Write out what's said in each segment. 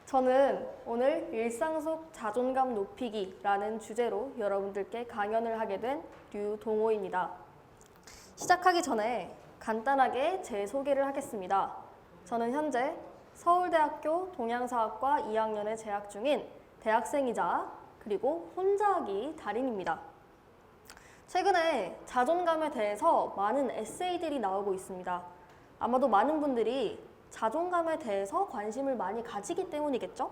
저는 오늘 일상 속 자존감 높이기라는 주제로 여러분들께 강연을 하게 된 류동호입니다. 시작하기 전에 간단하게 제 소개를 하겠습니다. 저는 현재 서울대학교 동양사학과 2학년에 재학 중인 대학생이자 그리고 혼자하기 달인입니다. 최근에 자존감에 대해서 많은 에세이들이 나오고 있습니다. 아마도 많은 분들이 자존감에 대해서 관심을 많이 가지기 때문이겠죠?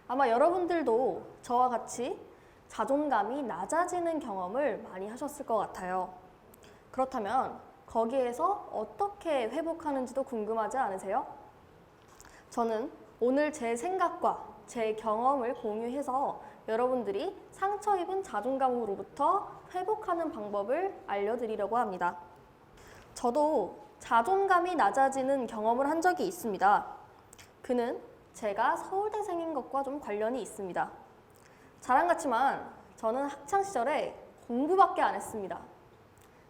아마 여러분들도 저와 같이 자존감이 낮아지는 경험을 많이 하셨을 것 같아요. 그렇다면 거기에서 어떻게 회복하는지도 궁금하지 않으세요? 저는 오늘 제 생각과 제 경험을 공유해서 여러분들이 상처 입은 자존감으로부터 회복하는 방법을 알려드리려고 합니다. 저도 자존감이 낮아지는 경험을 한 적이 있습니다. 그는 제가 서울대생인 것과 좀 관련이 있습니다. 자랑 같지만 저는 학창시절에 공부밖에 안 했습니다.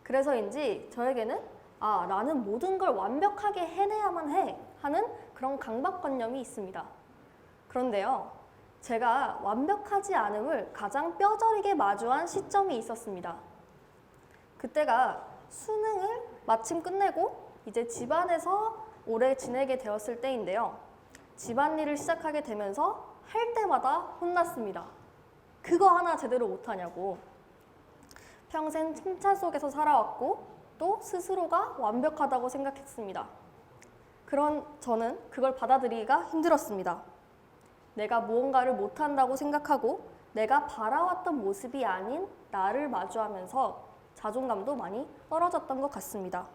그래서인지 저에게는 나는 모든 걸 완벽하게 해내야만 해 하는 그런 강박관념이 있습니다. 그런데요, 제가 완벽하지 않음을 가장 뼈저리게 마주한 시점이 있었습니다. 그때가 수능을 마침 끝내고 이제 집안에서 오래 지내게 되었을 때인데요. 집안일을 시작하게 되면서 할 때마다 혼났습니다. 그거 하나 제대로 못하냐고. 평생 칭찬 속에서 살아왔고 또 스스로가 완벽하다고 생각했습니다. 그런 저는 그걸 받아들이기가 힘들었습니다. 내가 무언가를 못한다고 생각하고 내가 바라왔던 모습이 아닌 나를 마주하면서 자존감도 많이 떨어졌던 것 같습니다.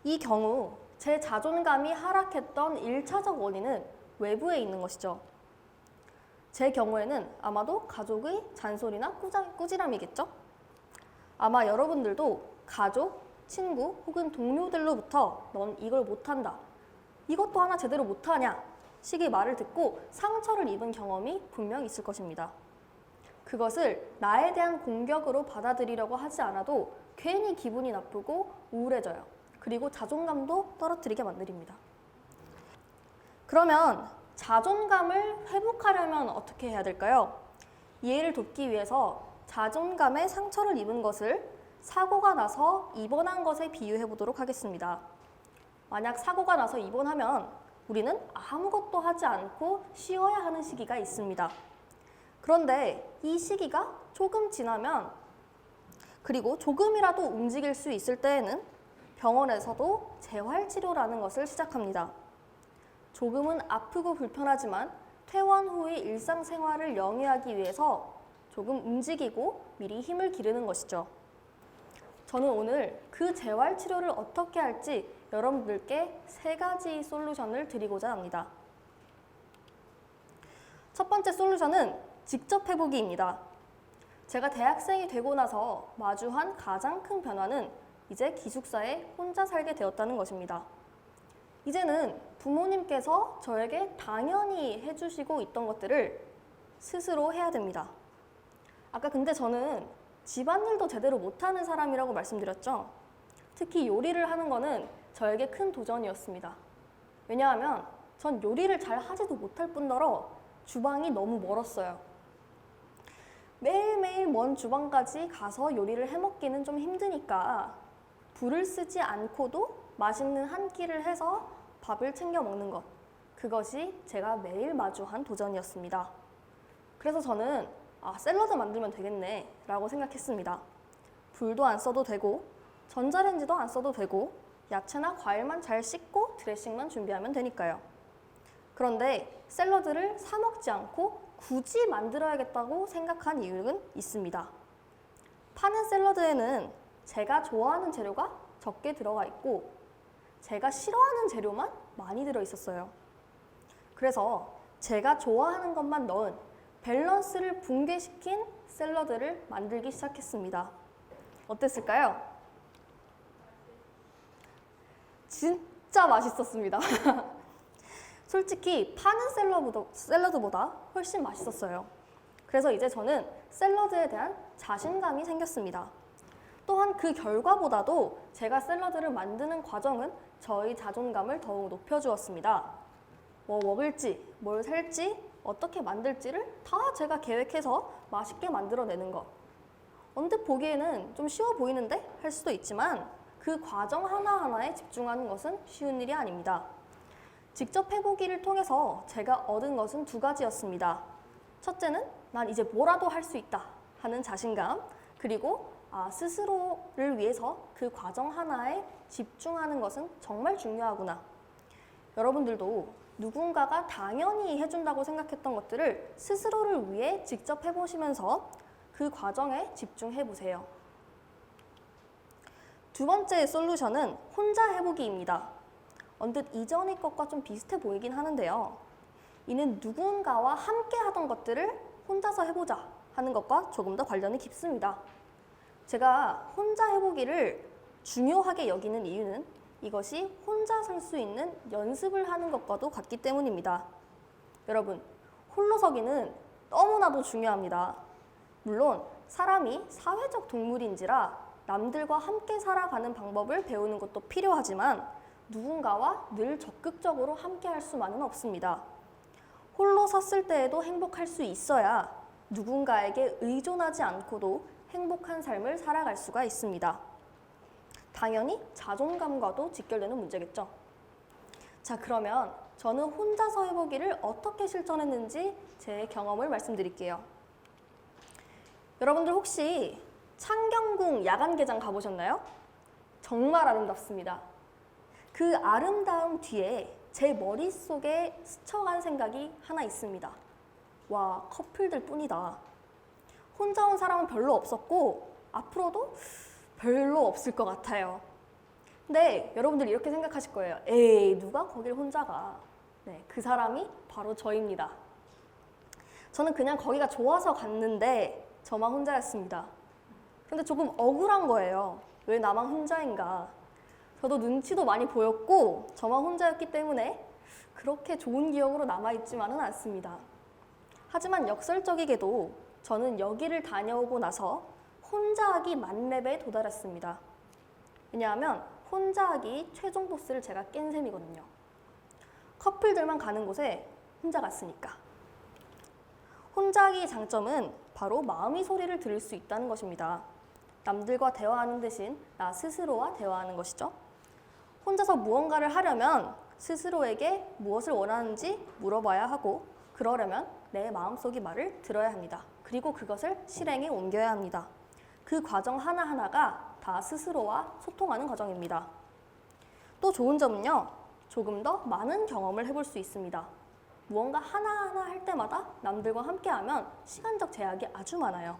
이 경우 제 자존감이 하락했던 1차적 원인은 외부에 있는 것이죠. 제 경우에는 아마도 가족의 잔소리나 꾸지람이겠죠? 아마 여러분들도 가족, 친구 혹은 동료들로부터 넌 이걸 못한다, 이것도 하나 제대로 못하냐 식의 말을 듣고 상처를 입은 경험이 분명 있을 것입니다. 그것을 나에 대한 공격으로 받아들이려고 하지 않아도 괜히 기분이 나쁘고 우울해져요. 그리고 자존감도 떨어뜨리게 만듭니다. 그러면 자존감을 회복하려면 어떻게 해야 될까요? 이해를 돕기 위해서 자존감에 상처를 입은 것을 사고가 나서 입원한 것에 비유해 보도록 하겠습니다. 만약 사고가 나서 입원하면 우리는 아무것도 하지 않고 쉬어야 하는 시기가 있습니다. 그런데 이 시기가 조금 지나면, 그리고 조금이라도 움직일 수 있을 때에는 병원에서도 재활치료라는 것을 시작합니다. 조금은 아프고 불편하지만 퇴원 후의 일상생활을 영위하기 위해서 조금 움직이고 미리 힘을 기르는 것이죠. 저는 오늘 그 재활치료를 어떻게 할지 여러분들께 3가지 솔루션을 드리고자 합니다. 첫 번째 솔루션은 직접 해보기입니다. 제가 대학생이 되고 나서 마주한 가장 큰 변화는 이제 기숙사에 혼자 살게 되었다는 것입니다. 이제는 부모님께서 저에게 당연히 해주시고 있던 것들을 스스로 해야 됩니다. 아까 근데 저는 집안일도 제대로 못하는 사람이라고 말씀드렸죠? 특히 요리를 하는 거는 저에게 큰 도전이었습니다. 왜냐하면 전 요리를 잘 하지도 못할 뿐더러 주방이 너무 멀었어요. 매일매일 먼 주방까지 가서 요리를 해먹기는 좀 힘드니까 불을 쓰지 않고도 맛있는 한 끼를 해서 밥을 챙겨 먹는 것, 그것이 제가 매일 마주한 도전이었습니다. 그래서 저는 샐러드 만들면 되겠네 라고 생각했습니다. 불도 안 써도 되고 전자레인지도 안 써도 되고 야채나 과일만 잘 씻고 드레싱만 준비하면 되니까요. 그런데 샐러드를 사 먹지 않고 굳이 만들어야겠다고 생각한 이유는 있습니다. 파는 샐러드에는 제가 좋아하는 재료가 적게 들어가 있고 제가 싫어하는 재료만 많이 들어 있었어요. 그래서 제가 좋아하는 것만 넣은 밸런스를 붕괴시킨 샐러드를 만들기 시작했습니다. 어땠을까요? 진짜 맛있었습니다. 솔직히 파는 샐러드보다 훨씬 맛있었어요. 그래서 이제 저는 샐러드에 대한 자신감이 생겼습니다. 또한 그 결과보다도 제가 샐러드를 만드는 과정은 저희 자존감을 더욱 높여주었습니다. 뭐 먹을지, 뭘 살지, 어떻게 만들지를 다 제가 계획해서 맛있게 만들어내는 것. 언뜻 보기에는 좀 쉬워 보이는데 할 수도 있지만 그 과정 하나하나에 집중하는 것은 쉬운 일이 아닙니다. 직접 해보기를 통해서 제가 얻은 것은 두 가지였습니다. 첫째는 난 이제 뭐라도 할 수 있다 하는 자신감, 그리고 스스로를 위해서 그 과정 하나에 집중하는 것은 정말 중요하구나. 여러분들도 누군가가 당연히 해준다고 생각했던 것들을 스스로를 위해 직접 해보시면서 그 과정에 집중해보세요. 두 번째 솔루션은 혼자 해보기입니다. 언뜻 이전의 것과 좀 비슷해 보이긴 하는데요. 이는 누군가와 함께 하던 것들을 혼자서 해보자 하는 것과 조금 더 관련이 깊습니다. 제가 혼자 해보기를 중요하게 여기는 이유는 이것이 혼자 설 수 있는 연습을 하는 것과도 같기 때문입니다. 여러분, 홀로 서기는 너무나도 중요합니다. 물론 사람이 사회적 동물인지라 남들과 함께 살아가는 방법을 배우는 것도 필요하지만 누군가와 늘 적극적으로 함께 할 수만은 없습니다. 홀로 섰을 때에도 행복할 수 있어야 누군가에게 의존하지 않고도 행복한 삶을 살아갈 수가 있습니다. 당연히 자존감과도 직결되는 문제겠죠. 자, 그러면 저는 혼자서 해보기를 어떻게 실천했는지 제 경험을 말씀드릴게요. 여러분들 혹시 창경궁 야간개장 가보셨나요? 정말 아름답습니다. 그 아름다움 뒤에 제 머릿속에 스쳐간 생각이 하나 있습니다. 와, 커플들 뿐이다. 혼자 온 사람은 별로 없었고 앞으로도 별로 없을 것 같아요. 근데 여러분들 이렇게 생각하실 거예요. 에이, 누가 거길 혼자 가. 네, 그 사람이 바로 저입니다. 저는 그냥 거기가 좋아서 갔는데 저만 혼자였습니다. 그런데 조금 억울한 거예요. 왜 나만 혼자인가. 저도 눈치도 많이 보였고 저만 혼자였기 때문에 그렇게 좋은 기억으로 남아있지만은 않습니다. 하지만 역설적이게도 저는 여기를 다녀오고 나서 혼자 하기 만렙에 도달했습니다. 왜냐하면 혼자 하기 최종 보스를 제가 깬 셈이거든요. 커플들만 가는 곳에 혼자 갔으니까. 혼자 하기의 장점은 바로 마음의 소리를 들을 수 있다는 것입니다. 남들과 대화하는 대신 나 스스로와 대화하는 것이죠. 혼자서 무언가를 하려면 스스로에게 무엇을 원하는지 물어봐야 하고, 그러려면 내 마음속의 말을 들어야 합니다. 그리고 그것을 실행에 옮겨야 합니다. 그 과정 하나하나가 다 스스로와 소통하는 과정입니다. 또 좋은 점은요, 조금 더 많은 경험을 해볼 수 있습니다. 무언가 하나하나 할 때마다 남들과 함께하면 시간적 제약이 아주 많아요.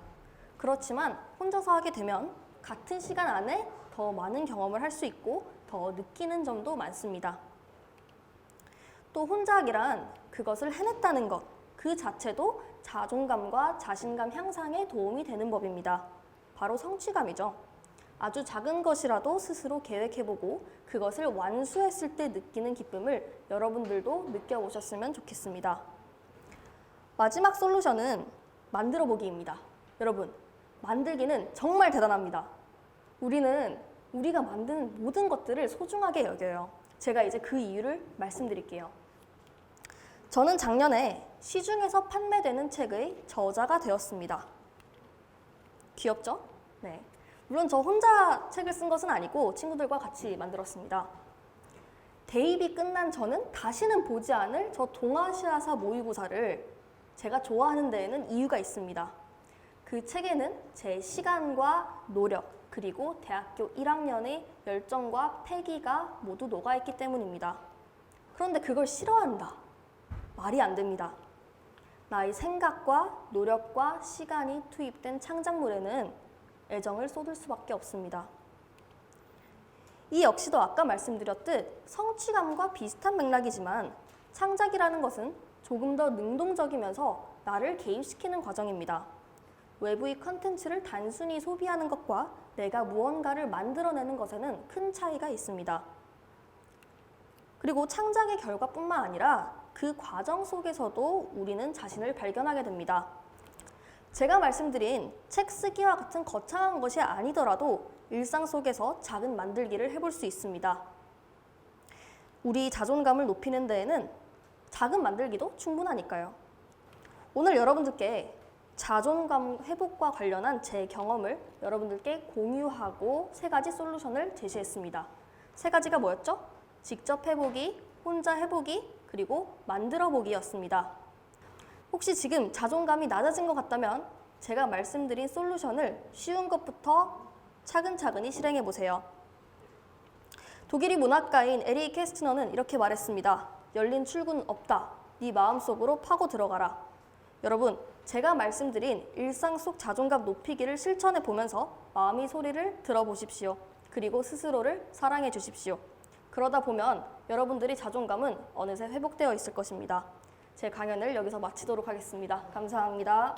그렇지만 혼자서 하게 되면 같은 시간 안에 더 많은 경험을 할 수 있고 더 느끼는 점도 많습니다. 또 혼자 하기란 그것을 해냈다는 것, 그 자체도 자존감과 자신감 향상에 도움이 되는 법입니다. 바로 성취감이죠. 아주 작은 것이라도 스스로 계획해보고 그것을 완수했을 때 느끼는 기쁨을 여러분들도 느껴보셨으면 좋겠습니다. 마지막 솔루션은 만들어보기입니다. 여러분, 만들기는 정말 대단합니다. 우리가 만드는 모든 것들을 소중하게 여겨요. 제가 이제 그 이유를 말씀드릴게요. 저는 작년에 시중에서 판매되는 책의 저자가 되었습니다. 귀엽죠? 네. 물론 저 혼자 책을 쓴 것은 아니고 친구들과 같이 만들었습니다. 대입이 끝난 저는 다시는 보지 않을 저 동아시아사 모의고사를 제가 좋아하는 데에는 이유가 있습니다. 그 책에는 제 시간과 노력, 그리고 대학교 1학년의 열정과 패기가 모두 녹아있기 때문입니다. 그런데 그걸 싫어한다. 말이 안 됩니다. 나의 생각과 노력과 시간이 투입된 창작물에는 애정을 쏟을 수밖에 없습니다. 이 역시도 아까 말씀드렸듯 성취감과 비슷한 맥락이지만 창작이라는 것은 조금 더 능동적이면서 나를 개입시키는 과정입니다. 외부의 컨텐츠를 단순히 소비하는 것과 내가 무언가를 만들어내는 것에는 큰 차이가 있습니다. 그리고 창작의 결과뿐만 아니라 그 과정 속에서도 우리는 자신을 발견하게 됩니다. 제가 말씀드린 책 쓰기와 같은 거창한 것이 아니더라도 일상 속에서 작은 만들기를 해볼 수 있습니다. 우리 자존감을 높이는 데에는 자금 만들기도 충분하니까요. 오늘 여러분들께 자존감 회복과 관련한 제 경험을 여러분들께 공유하고 3가지 솔루션을 제시했습니다. 3가지가 뭐였죠? 직접 해보기, 혼자 해보기, 그리고 만들어 보기였습니다. 혹시 지금 자존감이 낮아진 것 같다면 제가 말씀드린 솔루션을 쉬운 것부터 차근차근히 실행해 보세요. 독일의 문학가인 에리 캐스트너는 이렇게 말했습니다. 열린 출구는 없다. 네 마음속으로 파고 들어가라. 여러분, 제가 말씀드린 일상 속 자존감 높이기를 실천해 보면서 마음의 소리를 들어보십시오. 그리고 스스로를 사랑해 주십시오. 그러다 보면 여러분들의 자존감은 어느새 회복되어 있을 것입니다. 제 강연을 여기서 마치도록 하겠습니다. 감사합니다.